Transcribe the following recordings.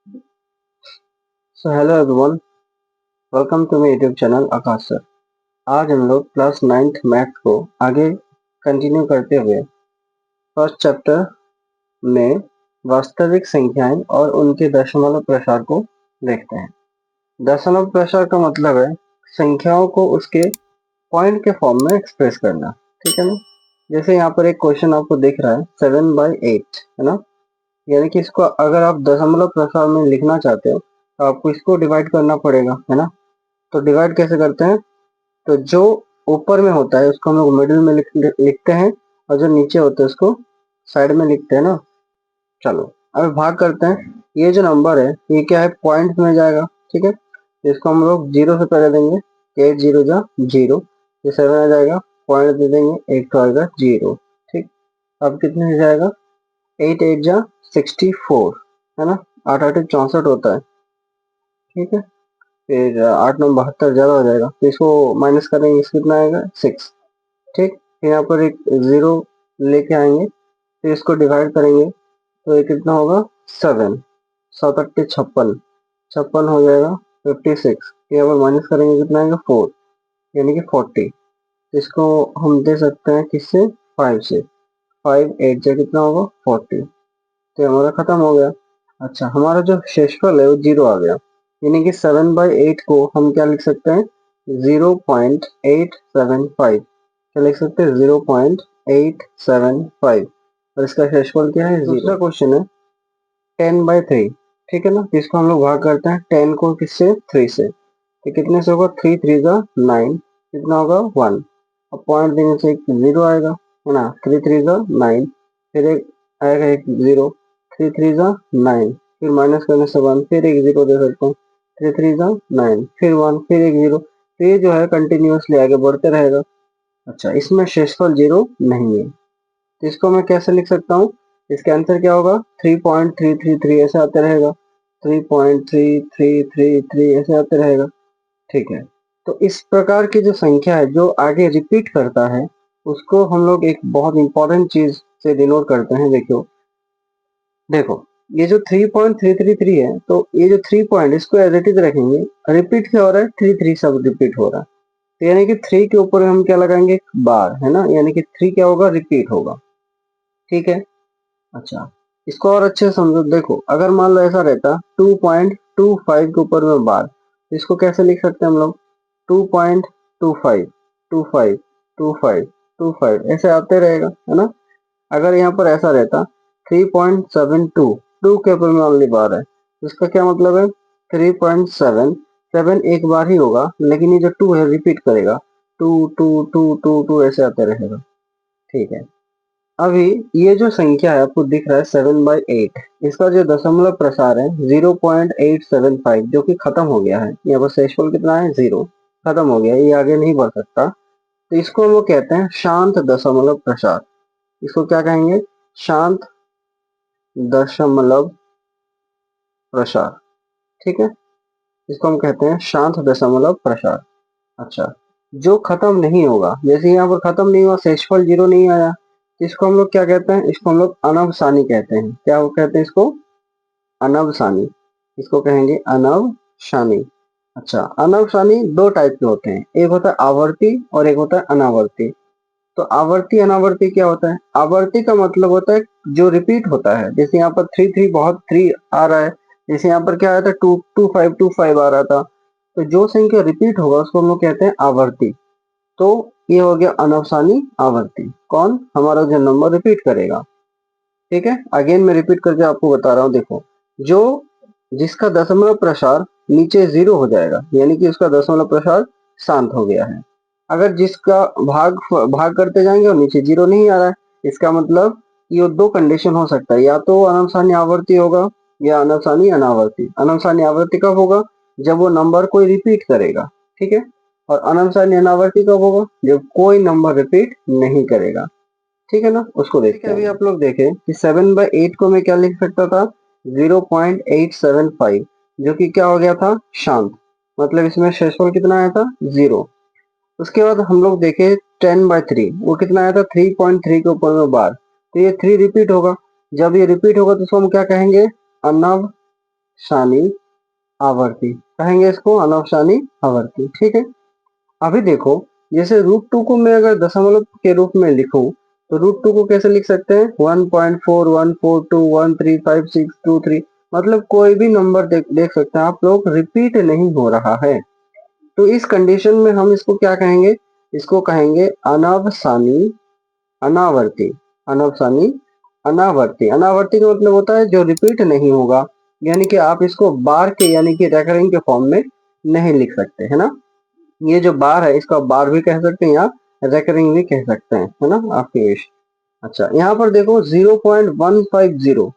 So hello everyone, welcome to my YouTube channel Akash sir. आज हम लोग क्लास 9th मैथ को आगे कंटिन्यू करते हुए फर्स्ट चैप्टर में वास्तविक संख्याएं और उनके दशमलव प्रसार को देखते हैं। दशमलव प्रसार का मतलब है संख्याओं को उसके पॉइंट के फॉर्म में एक्सप्रेस करना, ठीक है ना। जैसे यहाँ पर एक क्वेश्चन आपको दिख रहा है 7/8, है ना। यानी कि इसको अगर आप दशमलव प्रसार में लिखना चाहते हो तो आपको इसको डिवाइड करना पड़ेगा, है ना। तो डिवाइड कैसे करते हैं? तो जो ऊपर में होता है उसको हम लोग मिडिल में लिखते हैं और जो नीचे होता है उसको साइड में लिखते हैं ना। चलो अब भाग करते हैं। ये जो नंबर है ये क्या है, पॉइंट में जाएगा, ठीक है। इसको हम लोग जीरो से पहले देंगे, 8 जीरो जा जीरो, ये 7 आ जाएगा, पॉइंट दे देंगे, 8 आएगा जीरो, ठीक। अब कितने हो जाएगा, 8 8 जा 64, है ना। 8 8 64 होता है, ठीक है। फिर 8 9 72 ज्यादा हो जाएगा, तो इसको माइनस करेंगे, इसको कितना आएगा 6, ठीक। फिर यहाँ पर एक जीरो लेके आएंगे, फिर इसको डिवाइड करेंगे तो ये कितना होगा 7, 7 8 56, 56 हो जाएगा 56। यहाँ पर माइनस करेंगे कितना आएगा 4, यानी कि 40। इसको हम दे सकते हैं किससे, 5 से। 5 8 से कितना होगा 40, तो हमारा खत्म हो गया। अच्छा, हमारा जो शेषफल है वो जीरो आ गया, यानी कि 7/8 को हम क्या लिख सकते हैं, 0.875। क्या लिख सकते हैं, 0.875। और इसका शेषफल क्या है, दूसरा क्वेश्चन है 10/3, ठीक है ना। इसको हम लोग भाग करते हैं 10 को किससे, 3 से। तो कितने से होगा, 3 3 जा 9, कितना होगा 1। अब पॉइंट देने से एक जीरो आएगा, है ना। 3 3 जा 9, फिर एक आएगा एक जीरो, 3 3 जा 9, फिर माइनस करने से 1, फिर एक जीरो दे सकता हूँ, 3 3 जा 9, फिर 1, फिर एक जीरो। तो ये जो है कंटिन्यूअसली आगे बढ़ते रहेगा। अच्छा, इसमें शेषफल जीरो नहीं है, तो इसको मैं कैसे लिख सकता हूँ, इसका आंसर क्या होगा, 3.333 ऐसे आते रहेगा, 3.3333 ऐसे आते रहेगा, ठीक है। तो इस प्रकार की जो संख्या है जो आगे रिपीट करता है उसको हम लोग एक बहुत इंपॉर्टेंट चीज से डिनोट करते हैं। देखो देखो, ये जो 3.333 है, तो ये जो 3 पॉइंट इसको एज इट इज रखेंगे, रिपीट क्या हो रहा है, 3 3 सब रिपीट हो रहा है। तो यानी कि 3 के ऊपर हम क्या लगाएंगे, बार, है ना। यानी कि 3 क्या होगा, रिपीट होगा, ठीक है। अच्छा, इसको और अच्छे से समझो। देखो अगर मान लो ऐसा रहता 2.25 के ऊपर में बार, तो इसको कैसे लिख सकते हैं हम लोग, 2.25 25 25 25 ऐसे आते रहेगा, है ना। अगर यहाँ पर ऐसा रहता 3.72, टू के ऊपर में ओनली बार है, तो इसका क्या मतलब है, 3.7, 7 एक बार ही होगा, लेकिन ये जो 2 है रिपीट करेगा, 2 2 2 2 2 ऐसे आते रहेगा, ठीक है। अभी ये जो संख्या है आपको दिख रहा है 7/8, इसका जो दशमलव प्रसार है 0.875, जो कि खत्म हो गया है। यहाँ पर शेषफल कितना है, जीरो, खत्म हो गया, ये आगे नहीं बढ़ सकता। तो इसको हम लोग कहते हैं शांत दशमलव प्रसार। इसको क्या कहेंगे, शांत दशमलव प्रसार, ठीक है। इसको हम कहते हैं शांत दशमलव प्रसार। अच्छा, जो खत्म नहीं होगा, जैसे यहाँ पर खत्म नहीं हुआ, शेषफल जीरो नहीं आया, इसको हम लोग क्या कहते हैं, इसको हम लोग अनवसानी कहते हैं। क्या वो कहते हैं इसको, अनवसानी। इसको कहेंगे अनवसानी। अच्छा, अनवसानी दो टाइप के होते हैं, एक होता है आवर्ती और एक होता है अनावर्ती। तो आवर्ती अनावर्ती क्या होता है, आवर्ती का मतलब होता है जो रिपीट होता है, जैसे यहाँ पर 3 3 बहुत 3 आ रहा है, जैसे यहाँ पर क्या आया था 2 2 5 2 5 आ रहा था। तो जो संख्या रिपीट होगा उसको हम लोग कहते हैं आवर्ती। तो ये हो गया अनवसानी आवर्ती, कौन, हमारा जो नंबर रिपीट करेगा, ठीक है। अगेन मैं रिपीट करके आपको बता रहा हूँ। देखो, जो जिसका दशमलव प्रसार नीचे जीरो हो जाएगा, यानी कि उसका दशमलव प्रसार शांत हो गया है। अगर जिसका भाग भाग करते जाएंगे और नीचे जीरो नहीं आ रहा है, इसका मतलब ये दो कंडीशन हो सकता है, या तो अनवसानी आवर्ती होगा या अनवसानी अनावर्ती। अनवसानी आवर्ती कब होगा, जब वो नंबर कोई रिपीट करेगा, ठीक है। और अनवसानी अनावर्ती कब होगा, जब कोई नंबर रिपीट नहीं करेगा, ठीक है ना। उसको देखते हैं। अभी आप लोग देखें कि 7/8 को मैं क्या लिख सकता था, 0.875, जो कि क्या हो गया था, शांत, मतलब इसमें शेषफल कितना आया था, जीरो। उसके बाद हम लोग देखे 10/3, वो कितना आया था, 3.3 के ऊपर में बार, तो ये 3 रिपीट होगा। जब ये रिपीट होगा तो इसको हम क्या कहेंगे, अनव अनवसानी आवर्ती कहेंगे इसको, अनवसानी आवर्ती। ठीक है, अभी देखो जैसे √2 को मैं अगर दशमलव के रूप में लिखूं तो √2 को कैसे लिख सकते हैं, 1.4142135623, मतलब कोई भी नंबर देख सकते हैं आप लोग, रिपीट नहीं हो रहा है। तो इस कंडीशन में हम इसको क्या कहेंगे, इसको कहेंगे अनवसानी अनावर्ती। अनवसानी अनावर्ती, अनावर्ती का मतलब होता है जो रिपीट नहीं होगा, यानी कि आप इसको बार के यानी कि रेकरिंग के फॉर्म में नहीं लिख सकते, है ना। ये जो बार है इसको आप बार भी कह सकते हैं या रेकरिंग भी कह सकते हैं, है ना, आपकी विश। अच्छा, यहाँ पर देखो 0.150,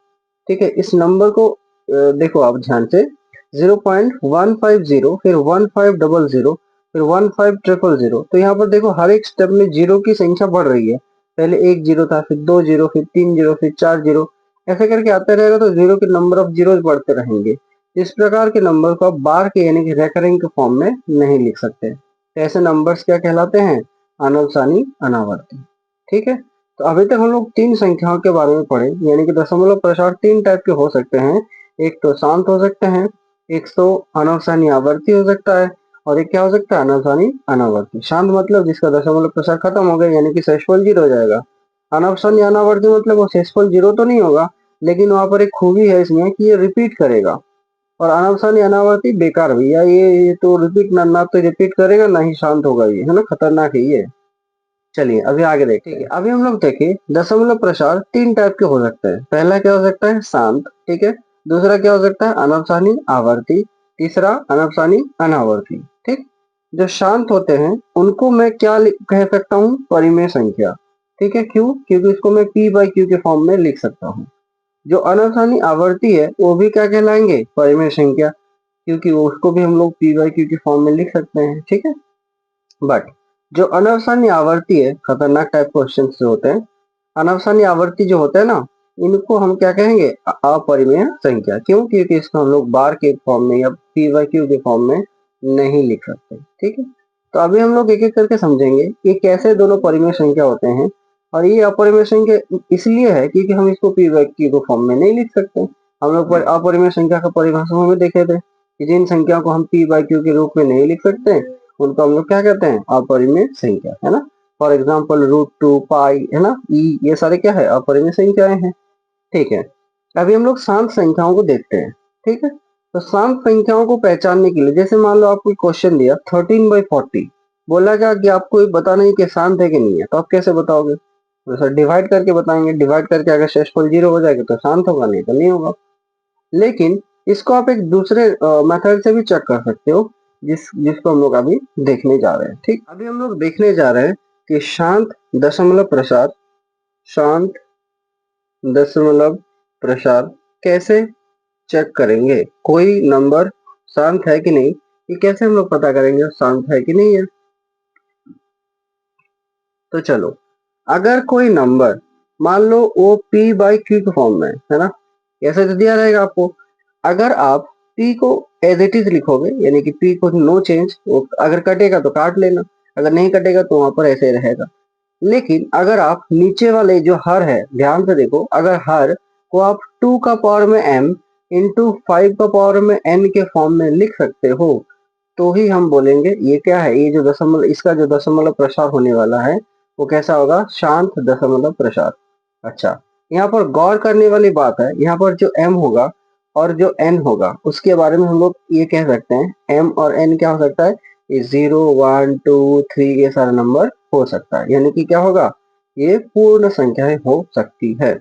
ठीक है, इस नंबर को देखो आप ध्यान से, 0.150, फिर 1500, फिर 15000। तो यहाँ पर देखो हर एक स्टेप में जीरो की संख्या बढ़ रही है, पहले एक जीरो था, फिर 2 जीरो, फिर 3 जीरो, फिर 4 जीरो, ऐसे करके आते रहेगा तो जीरो के नंबर ऑफ जीरो बढ़ते रहेंगे। इस प्रकार के नंबर को आप बार के यानी कि रेकरिंग के फॉर्म में नहीं लिख सकते, तो ऐसे नंबर्स क्या कहलाते हैं, अनवसानी अनावर्ती। ठीक है, तो अभी तक हम लोग तीन संख्याओं के बारे में पढ़े, यानी कि दशमलव प्रसार तीन टाइप के हो सकते हैं, एक तो शांत हो सकते हैं, एक तो अनवसानी आवर्ती हो सकता है, और एक क्या हो सकता है, अनवसानी अनावर्ती। शांत मतलब जिसका दशमलव प्रसार खत्म हो गया यानी कि शेषफल जीरो हो जाएगा। अनवसानी अनावर्ती मतलब वो शेषफल जीरो तो नहीं होगा, लेकिन वहां पर एक खूबी है इसमें कि ये रिपीट करेगा। और अनवसानी अनावर्ती बेकार भैया, ये तो रिपीट ना तो रिपीट करेगा ना ही शांत होगा, ये है ना, खतरनाक है ये। चलिए अभी आगे देखते हैं। अभी हम लोग देखें दशमलव प्रसार तीन टाइप के हो सकते हैं। पहला क्या हो सकता है, शांत, ठीक है। दूसरा क्या हो सकता है, अनवसानी आवर्ती। तीसरा अनवसानी अनावर्ती। ठीक, जो शांत होते हैं उनको मैं क्या कह सकता हूँ, परिमेय संख्या। ठीक है, क्यों, क्योंकि इसको मैं p/q के फॉर्म में लिख सकता हूँ। जो अनवसानी आवर्ती है वो भी क्या कहलाएंगे, परिमेय संख्या, क्योंकि उसको भी हम लोग p/q के फॉर्म में लिख सकते हैं। ठीक है, बट जो अनवसानी आवर्ती है, खतरनाक टाइप क्वेश्चन जो होते हैं, अनवसानी आवर्ती जो होते हैं ना, इनको हम क्या कहेंगे, अपरिमेय संख्या। क्यों, क्योंकि इसको हम लोग बार के फॉर्म में या p/q के फॉर्म में नहीं लिख सकते। ठीक है, तो अभी हम लोग एक एक करके समझेंगे कि कैसे दोनों परिमेय संख्या होते हैं। और ये अपरिमेय संख्या इसलिए है क्योंकि हम इसको p/q के फॉर्म में नहीं लिख सकते। हम लोग अपरिमेय संख्या का परिभाषा में देखे थे कि जिन संख्या को हम p/q के रूप में नहीं लिख सकते उनको हम लोग क्या कहते हैं, अपरिमेय संख्या, है ना। फॉर एग्जाम्पल √2, पाई, है ना, ई, ये सारे क्या है, अपरिमेय संख्याएं हैं। ठीक है, अभी हम लोग शांत संख्याओं को देखते हैं। ठीक है, तो शांत संख्याओं को पहचानने के लिए, जैसे मान लो आपको क्वेश्चन दिया 13/40, बोला क्या कि आपको ये बताना है कि शांत है कि नहीं है, तो आप कैसे बताओगे, तो सर डिवाइड करके बताएंगे। डिवाइड करके अगर शेषफल जीरो हो जाएगा तो शांत होगा, नहीं तो नहीं होगा। लेकिन इसको आप एक दूसरे मेथड से भी चेक कर सकते हो, जिसको हम लोग अभी देखने जा रहे हैं। ठीक, अभी हम लोग देखने जा रहे हैं कि शांत दशमलव प्रसार, शांत दशमलव प्रसार कैसे चेक करेंगे, कोई नंबर शांत है कि नहीं, ये कैसे हम लोग पता करेंगे शांत है कि नहीं है। तो चलो, अगर कोई नंबर मान लो वो p/q के फॉर्म में है ना, ऐसे तो दिया रहेगा आपको। अगर आप p को एज इट इज लिखोगे, यानी कि p को नो चेंज, अगर कटेगा तो काट लेना, अगर नहीं कटेगा तो वहां पर ऐसे रहेगा। लेकिन अगर आप नीचे वाले जो हर है, ध्यान से देखो, अगर हर को आप 2 का पावर में m इंटू 5 का पावर में n के फॉर्म में लिख सकते हो, तो ही हम बोलेंगे ये क्या है, ये जो दशमलव, इसका जो दशमलव प्रसार होने वाला है वो कैसा होगा, शांत दशमलव प्रसार। अच्छा, यहाँ पर गौर करने वाली बात है, यहाँ पर जो m होगा और जो n होगा उसके बारे में हम लोग ये कह सकते हैं, m और n क्या हो सकता है, ये 0, 1, 2, 3 ये सारा नंबर हो सकता है, यानी कि क्या होगा, ये पूर्ण संख्याएं हो सकती है।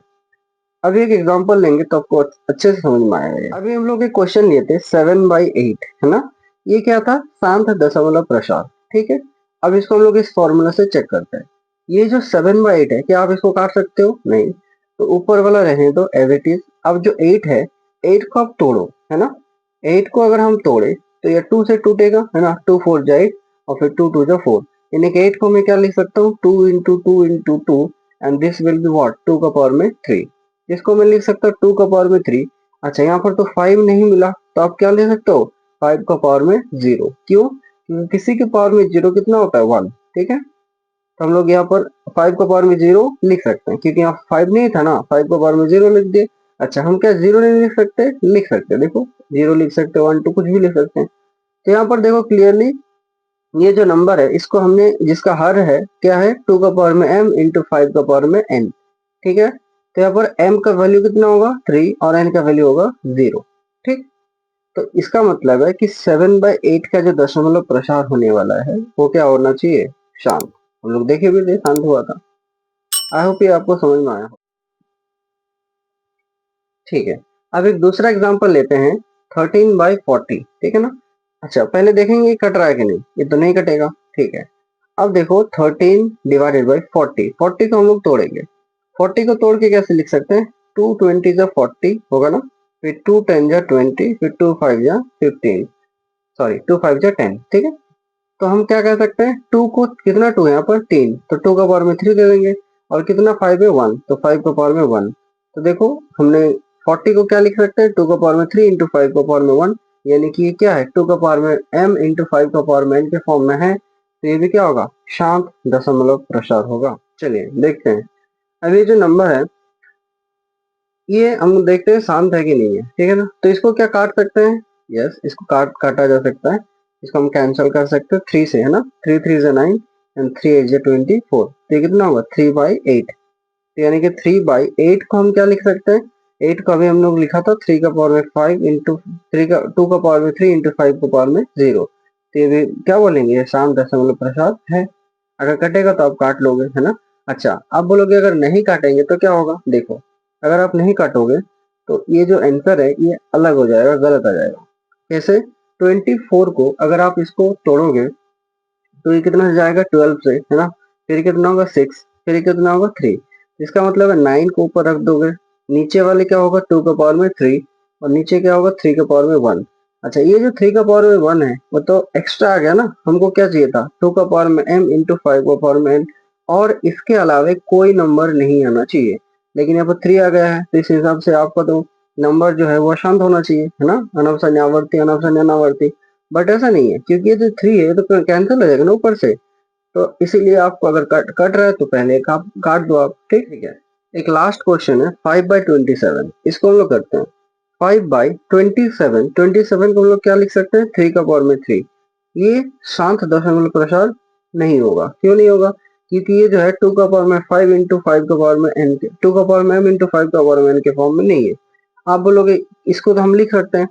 अभी एक एग्जांपल लेंगे तो आपको अच्छे से समझ में आएगा। अभी हम लोग एक क्वेश्चन लिए थे 7/8, है ना, ये क्या था, शांत दशमलव प्रसार। ठीक है, अब इसको हम लोग इस फॉर्मूला से चेक करते हैं। ये जो 7/8 है, क्या आप इसको काट सकते हो, नहीं, तो ऊपर वाला रहने दो एज इट इज। अब जो 8 है, 8 को आप तोड़ो, है ना, 8 को अगर हम तोड़े तो ये 2 से टूटेगा, है ना, 2 4 जा 8 और फिर 2 2 जा 4, यानी कि 8 को मैं क्या लिख सकता हूँ, 2 into 2 into 2, and this will be what, 2 का पावर में 3। इसको मैं लिख सकता हूँ 2 का पावर में 3। अच्छा, यहाँ पर तो 5 नहीं मिला, तो आप क्या ले सकते हो, 5 का पावर में 0। क्यों, क्योंकि किसी के पावर में 0 कितना होता है, 1। ठीक है, तो हम लोग यहाँ पर 5 का पावर में 0 लिख सकते हैं, क्योंकि यहाँ 5 नहीं था ना, 5 का पावर में 0 लिख दिए। अच्छा, हम क्या 0 नहीं लिख सकते, लिख सकते, देखो 0 लिख सकते हो, 1 2 कुछ भी लिख सकते हैं। तो यहाँ पर देखो क्लियरली ये जो नंबर है इसको हमने जिसका हर है क्या है 2 का पावर में m इंटू 5 का पावर में n, ठीक है। तो यहाँ पर m का वैल्यू कितना होगा 3 और n का वैल्यू होगा 0, ठीक। तो इसका मतलब है कि 7/8 का जो दशमलव प्रसार होने वाला है वो क्या होना चाहिए, शांत। हम लोग देखे भी थे शांत हुआ था। आई होप ये आपको समझ में आया हो, ठीक है। अब एक दूसरा एग्जांपल लेते हैं 13/40, ठीक है ना। अच्छा पहले देखेंगे ये कट रहा है कि नहीं, ये तो नहीं कटेगा, ठीक है। अब देखो 13 डिवाइडेड बाई 40, 40 को हम लोग तोड़ेंगे। 40 को तोड़ के कैसे लिख सकते हैं, 2 20 जा 40 होगा ना, फिर 2 10 जा 20, फिर 2 5 जा 15, सॉरी 2 5 जा 10, ठीक है। तो हम क्या कह सकते हैं, 2 को कितना 2 यहाँ पर 3, तो 2 का पावर में 3 दे देंगे, और कितना 5 है 1, तो 5 का पावर में 1। तो देखो हमने 40 को क्या लिख सकते हैं, 2 का पावर में 3 इंटू 5 का पावर में 1, यानी कि ये क्या है 2 का पावर में m इंटू 5 का पावर में n के फॉर्म में है। तो ये भी क्या होगा, शांत दशमलव प्रसार होगा। चलिए देखते हैं। अब ये जो नंबर है ये हम देखते हैं शांत है कि नहीं है, ठीक है ना। तो इसको क्या काट सकते हैं, यस इसको काटा जा सकता है। इसको हम कैंसिल कर सकते हैं 3 से, है ना। 3 3 is 9 एंड 3 8 is 24, तो ये कितना होगा 3/8। तो यानी कि 3/8 को हम क्या लिख सकते हैं, 8 को अभी हम लोग लिखा था 3 का पावर में 5 इंटू 3 का 2 का पावर में 3 इंटू 5 का पावर में 0। तो ये भी क्या बोलेंगे, ये शांत दशमलव प्रसार है। अगर कटेगा तो आप काट लोगे, है ना। अच्छा आप बोलोगे अगर नहीं काटेंगे तो क्या होगा, देखो अगर आप नहीं काटोगे तो ये जो आंसर है ये अलग हो जाएगा, गलत आ जाएगा। कैसे, 24 को अगर आप इसको तोड़ोगे तो ये कितना से जाएगा 12 से, है ना। फिर कितना होगा 6, फिर कितना होगा 3। इसका मतलब है 9 को ऊपर रख दोगे, नीचे वाले क्या होगा 2 का पावर में 3, और नीचे क्या होगा 3 का पावर में 1। अच्छा ये जो 3 का पावर में 1 है वो तो एक्स्ट्रा आ गया ना, हमको क्या चाहिए था 2 का पावर में m इंटू 5 का पावर में n, और इसके अलावा कोई नंबर नहीं आना चाहिए। लेकिन यहाँ पर 3 आ गया है, तो इस हिसाब से आपका तो नंबर जो है वो अशांत होना चाहिए, है ना। अनवसन्य आवर्ती अनवसन्य अनावर्ती, बट ऐसा नहीं है क्योंकि ये जो 3 है तो कैंसिल हो जाएगा ना ऊपर से। तो इसीलिए आपको अगर कट रहा है तो पहले एक आप काट दो आप, ठीक है। एक लास्ट क्वेश्चन है 5/27, इसको हम लोग करते हैं। 5/27, 27 को हम लोग क्या लिख सकते हैं 3 का पावर में 3। ये शांत दशमलव प्रसार नहीं होगा, क्यों नहीं होगा, क्योंकि ये जो है 2 का पावर में 5 इंटू 5 का पावर में n के 2 का पावर में m इंटू 5 का पावर में n के फॉर्म में नहीं है। आप बोलोगे इसको तो हम लिख सकते हैं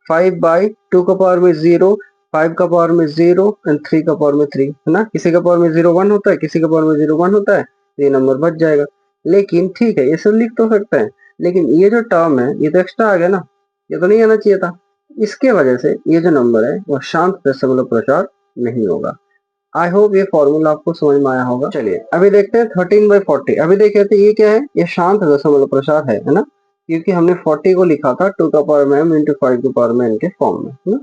5/2 का पावर में 0, 5 का पावर में 0 एंड 3 का पावर में 3, है ना। किसी का पावर में 0 1 होता है, किसी का पावर में 0 1 होता है, तो ये नंबर बच जाएगा। लेकिन ठीक है ये सब लिख तो सकते हैं, लेकिन ये जो टर्म है ये तो एक्स्ट्रा आ गया ना, ये तो नहीं आना चाहिए था। इसके वजह से ये जो नंबर है वो शांत दशमलव प्रसार नहीं होगा। आई होप ये फॉर्मूला आपको समझ में आया होगा। चलिए अभी देखते हैं 13/40। अभी देखे थे ये क्या है, ये शांत दशमलव प्रसार है ना, क्योंकि हमने 40 को लिखा था 2 का पावर में m इंटू 5 का पावर में n के फॉर्म में, है ना।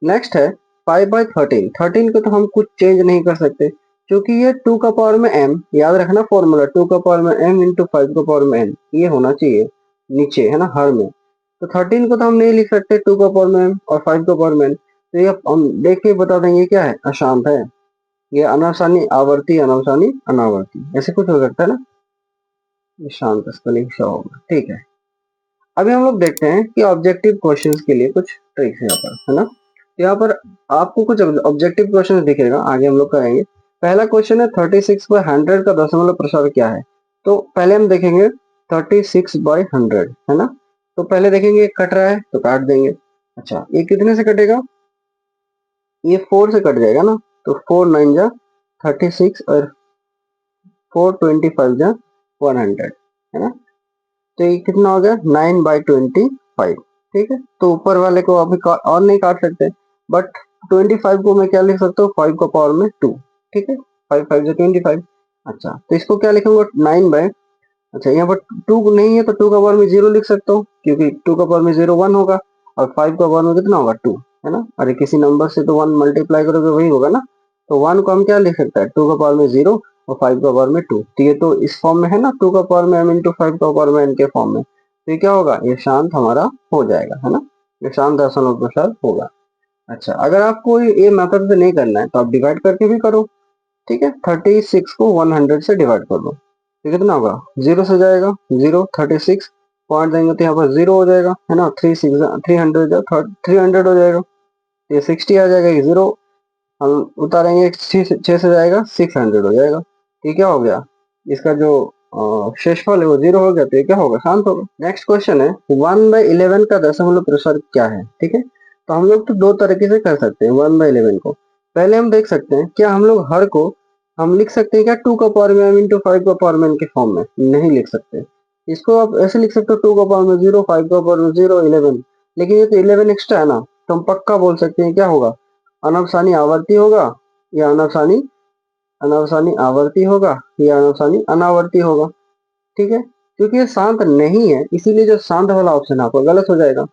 नेक्स्ट है 5/13। 13 को तो हम कुछ चेंज नहीं कर सकते क्योंकि ये 2 का पावर में m, याद रखना फॉर्मूला 2 का पावर में m इंटू 5 का पावर में n, ये होना चाहिए नीचे, है ना, हर में। तो 13 को तो हम नहीं लिख सकते 2 का पावर में m और 5 का पावर में n, तो ये हम देख के बता देंगे क्या है, अशांत है। ये अनावसानी आवर्ती अनावसानी अनावर्ती ऐसे कुछ हो सकता है ना, ये शांत स्पेलिंग शो होगा, ठीक है। अभी हम लोग देखते हैं कि ऑब्जेक्टिव क्वेश्चंस के लिए कुछ ट्रिक्स यहाँ पर, है ना। यहाँ पर आपको कुछ ऑब्जेक्टिव क्वेश्चन दिखेगा, आगे हम लोग करेंगे। पहला क्वेश्चन है 36/100 का दशमलव प्रसार क्या है। तो पहले हम देखेंगे 36/100, है ना। तो पहले देखेंगे कट रहा है तो काट देंगे। अच्छा ये कितने से कटेगा, ये 4 से कट जाएगा ना, तो 4 9 जा 36 और 4 25 जा 100, है ना। तो ये कितना हो गया 9/25, ठीक है। तो ऊपर वाले को अभी और नहीं काट सकते, बट 25 को मैं क्या लिख सकता हूँ 5 का पावर में 2, ठीक है। 5 5 जो 25। अच्छा तो इसको क्या लिखूंगा 9 अच्छा यहाँ पर 2 नहीं है तो 2 का पावर में 0 लिख सकता हूँ, क्योंकि 2 का पावर में 0 1 होगा, और 5 का पावर में कितना होगा 2, है ना। अरे किसी नंबर से तो 1 मल्टीप्लाई करोगे वही होगा ना। तो 1 को हम क्या लिख सकते हैं 2 का पावर में 0 और 5 का पावर में 2, तो ये तो इस फॉर्म में है ना, 2 का पावर में m इंटू 5 का पावर में n के फॉर्म में। तो ये क्या होगा, ये शांत हमारा हो जाएगा, है ना, ये शांत दशमलव प्रसार होगा। अच्छा अगर आपको ये मेथड से नहीं करना है तो आप डिवाइड करके भी करो, ठीक है। 36 को 100 से डिवाइड कर दो, तो कितना होगा 0 से जाएगा 0, 36 पॉइंट देंगे तो यहाँ पर 0 हो जाएगा, है ना। 300 हो जाएगा, ये 60 आ जाएगा, ये 0 हम उतारेंगे, 6 से जाएगा 600 हो जाएगा। ये क्या हो गया, इसका जो शेषफल है वो 0 हो गया, तो ये क्या होगा, शांत होगा। नेक्स्ट क्वेश्चन है 1/11 का दशमलव प्रसार क्या है, ठीक है। तो हम लोग तो दो तरीके से कर सकते हैं 1/11 को। पहले हम देख सकते हैं क्या हम लोग हर को हम लिख सकते हैं क्या 2 का पावर में इंटू 5 का पावर में के फॉर्म में, नहीं लिख सकते। इसको आप ऐसे लिख सकते हो 2 का पावर में 0, 5 का पावर में 0, 11, लेकिन ये तो 11 एक्स्ट्रा है ना, तो हम पक्का बोल सकते हैं क्या होगा, अनवसानी आवर्ती होगा या अनवसानी अनवसानी आवर्ती होगा या अनवसानी अनावर्ती होगा, ठीक है। क्योंकि ये शांत नहीं है, इसीलिए जो शांत वाला ऑप्शन आपका गलत हो जाएगा,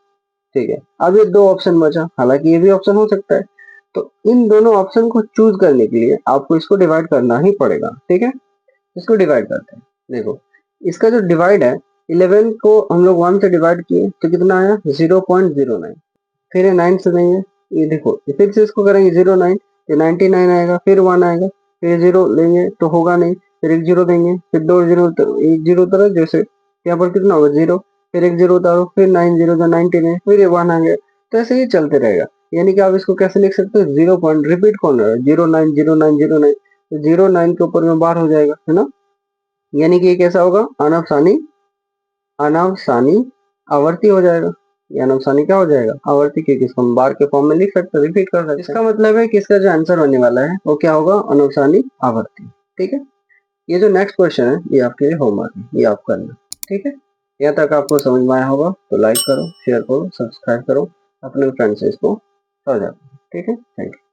ठीक है। अब ये दो ऑप्शन बचा, हालांकि ये भी ऑप्शन हो सकता है। तो इन दोनों ऑप्शन को चूज करने के लिए आपको इसको डिवाइड करना ही पड़ेगा, ठीक है। इसको डिवाइड करते हैं, देखो इसका जो डिवाइड है 11 को हम लोग 1 से डिवाइड किए तो कितना आया 0.09, फिर ये 9 से देंगे, ये देखो फिर से इसको करेंगे 09, ये 99 आएगा, फिर 1 आएगा, फिर 0 लेंगे तो होगा नहीं, फिर एक 0 देंगे, फिर 2 0, एक 0 उतरा, जैसे यहाँ पर कितना होगा 0, फिर एक 0 उतारो, फिर 9 0 जो 99, फिर ये 1 आ गया। तो ऐसे ही चलते रहेगा, यानी कि आप इसको कैसे लिख सकते हो, 0 पॉइंट रिपीट कौन रहा है, 09 09 09, तो 09 के ऊपर में बार हो जाएगा, है ना। यानी कि ये कैसा होगा, अनवसानी अनवसानी आवर्ती हो जाएगा। ये अनवसानी क्या हो जाएगा, आवर्ती, क्योंकि इसको हम बार के फॉर्म में लिख सकते हैं, रिपीट कर सकते हैं। इसका मतलब है कि इसका जो आंसर होने वाला है वो क्या होगा, अनवसानी आवर्ती, ठीक है। ये जो नेक्स्ट क्वेश्चन है ये आपके लिए होमवर्क है, ये आप करना, ठीक है। यहाँ तक आपको समझ में आया होगा तो लाइक करो, शेयर करो, सब्सक्राइब करो, अपने फ्रेंड्स से इसको साझा करो, ठीक है। Thank you.